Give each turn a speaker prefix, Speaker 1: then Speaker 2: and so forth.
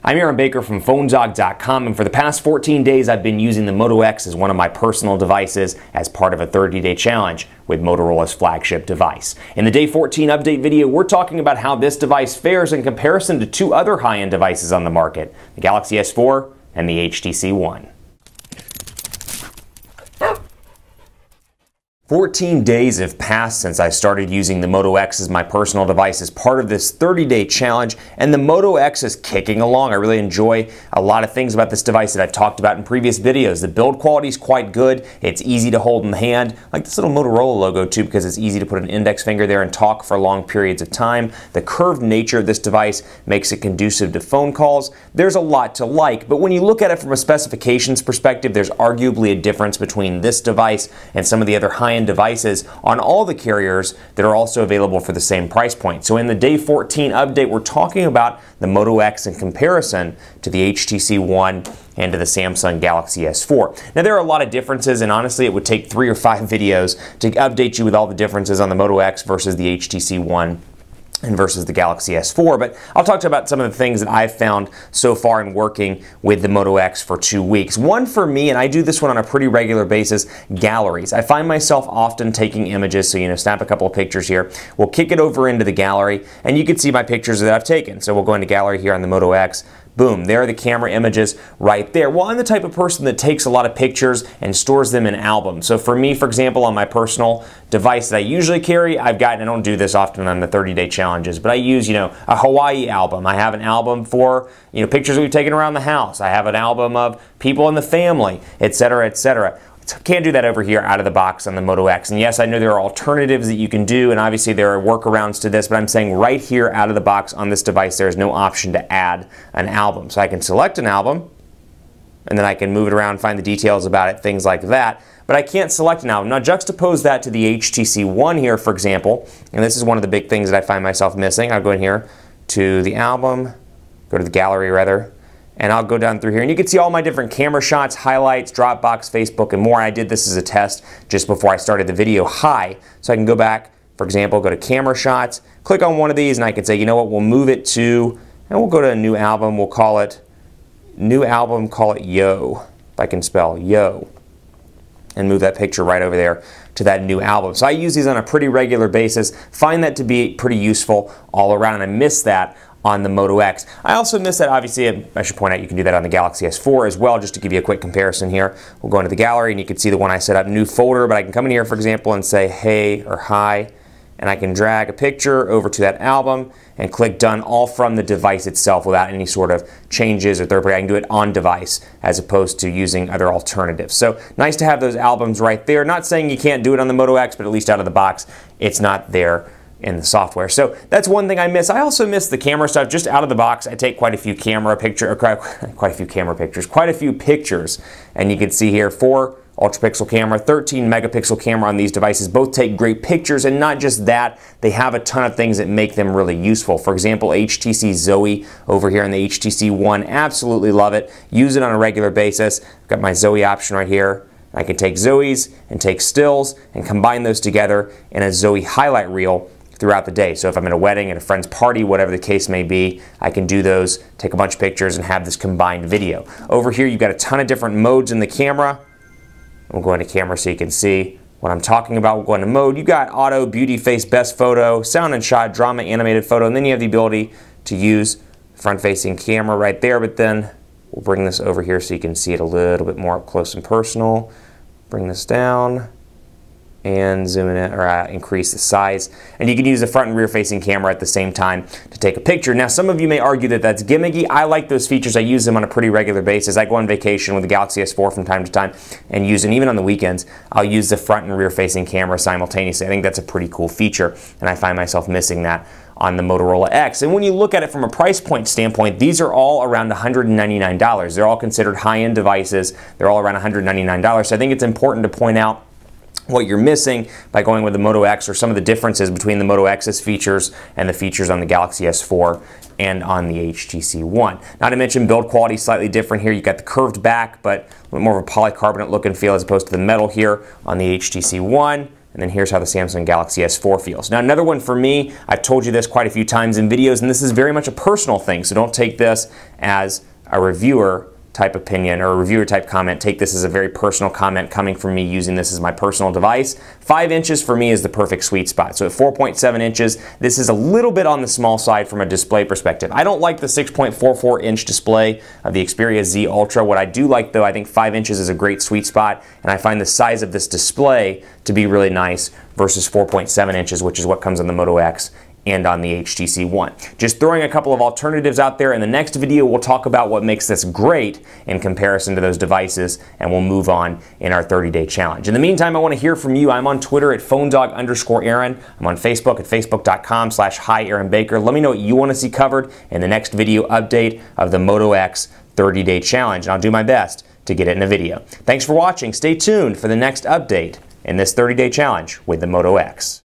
Speaker 1: I'm Aaron Baker from PhoneDog.com, and for the past 14 days I've been using the Moto X as one of my personal devices as part of a 30-day challenge with Motorola's flagship device. In the Day 14 update video, we're talking about how this device fares in comparison to two other high-end devices on the market, the Galaxy S4 and the HTC One. 14 days have passed since I started using the Moto X as my personal device as part of this 30-day challenge, and the Moto X is kicking along. I really enjoy a lot of things about this device that I've talked about in previous videos. The build quality is quite good. It's easy to hold in the hand. I like this little Motorola logo too because it's easy to put an index finger there and talk for long periods of time. The curved nature of this device makes it conducive to phone calls. There's a lot to like, but when you look at it from a specifications perspective, there's arguably a difference between this device and some of the other high-end devices on all the carriers that are also available for the same price point. So in the Day 14 update, we're talking about the Moto X in comparison to the HTC One and to the Samsung Galaxy S4. Now there are a lot of differences, and honestly it would take 3 or 5 videos to update you with all the differences on the Moto X versus the HTC One and versus the Galaxy S4, but I'll talk about some of the things that I've found so far in working with the Moto X for 2 weeks. One for me, and I do this one on a pretty regular basis, galleries. I find myself often taking images, so snap a couple of pictures here. We'll kick it over into the gallery, and you can see my pictures that I've taken. So we'll go into gallery here on the Moto X. Boom, there are the camera images right there. Well, I'm the type of person that takes a lot of pictures and stores them in albums. So for me, for example, on my personal device that I usually carry, I don't do this often on the 30-day challenges, but I use, a Hawaii album. I have an album for, pictures we've taken around the house. I have an album of people in the family, etc., etc. Can't do that over here out of the box on the Moto X. And yes, I know there are alternatives that you can do, and obviously there are workarounds to this, but I'm saying right here out of the box on this device, there is no option to add an album. So I can select an album, and then I can move it around, find the details about it, things like that. But I can't select an album. Now juxtapose that to the HTC One here, for example, and this is one of the big things that I find myself missing. I'll go in here to the album, go to the gallery rather, and I'll go down through here, and you can see all my different camera shots, highlights, Dropbox, Facebook, and more. I did this as a test just before I started the video high. So I can go back, for example, go to camera shots, click on one of these, and I can say, you know what, we'll move it to, and we'll go to a new album, we'll call it, new album, call it Yo, if I can spell Yo, and move that picture right over there to that new album. So I use these on a pretty regular basis, find that to be pretty useful all around, and I miss that on the Moto X. I also miss that, obviously, I should point out you can do that on the Galaxy S4 as well, just to give you a quick comparison here. We'll go into the gallery and you can see the one I set up, new folder, but I can come in here, for example, and say hey or hi, and I can drag a picture over to that album and click done, all from the device itself without any sort of changes or third party. I can do it on device as opposed to using other alternatives. So nice to have those albums right there. Not saying you can't do it on the Moto X, but at least out of the box, it's not there in the software. So that's one thing I miss. I also miss the camera stuff. Just out of the box, I take quite a few pictures, and you can see here 4 ultra-pixel camera, 13 megapixel camera on these devices. Both take great pictures, and not just that, they have a ton of things that make them really useful. For example, HTC Zoe over here on the HTC One, absolutely love it. Use it on a regular basis. I've got my Zoe option right here. I can take Zoes and take stills and combine those together in a Zoe highlight reel throughout the day. So if I'm at a wedding, at a friend's party, whatever the case may be, I can do those, take a bunch of pictures, and have this combined video. Over here, you've got a ton of different modes in the camera. We'll go into camera so you can see what I'm talking about. We'll go into mode. You've got auto, beauty, face, best photo, sound and shot, drama, animated photo, and then you have the ability to use front-facing camera right there, but then we'll bring this over here so you can see it a little bit more up close and personal. Bring this down and zoom in or increase the size. And you can use the front and rear facing camera at the same time to take a picture. Now some of you may argue that that's gimmicky. I like those features. I use them on a pretty regular basis. I go on vacation with the Galaxy S4 from time to time and use it. Even on the weekends, I'll use the front and rear facing camera simultaneously. I think that's a pretty cool feature, and I find myself missing that on the Motorola X. And when you look at it from a price point standpoint, these are all around $199. They're all considered high-end devices. They're all around $199. So I think it's important to point out what you're missing by going with the Moto X, or some of the differences between the Moto X's features and the features on the Galaxy S4 and on the HTC One. Not to mention build quality slightly different here. You've got the curved back, but a little more of a polycarbonate look and feel as opposed to the metal here on the HTC One. and then here's how the Samsung Galaxy S4 feels. Now another one for me, I've told you this quite a few times in videos, and this is very much a personal thing, so don't take this as a reviewer type opinion or a reviewer type comment. Take this as a very personal comment coming from me using this as my personal device. 5 inches for me is the perfect sweet spot. So at 4.7 inches, this is a little bit on the small side from a display perspective. I don't like the 6.44 inch display of the Xperia Z Ultra. What I do like though, I think 5 inches is a great sweet spot, and I find the size of this display to be really nice versus 4.7 inches, which is what comes on the Moto X and on the HTC One. Just throwing a couple of alternatives out there. In the next video, we'll talk about what makes this great in comparison to those devices, and we'll move on in our 30-day challenge. In the meantime, I want to hear from you. I'm on Twitter at phonedog_Aaron. I'm on Facebook at facebook.com/HiAaronBaker. Let me know what you want to see covered in the next video update of the Moto X 30-day challenge, and I'll do my best to get it in a video. Thanks for watching. Stay tuned for the next update in this 30-day challenge with the Moto X.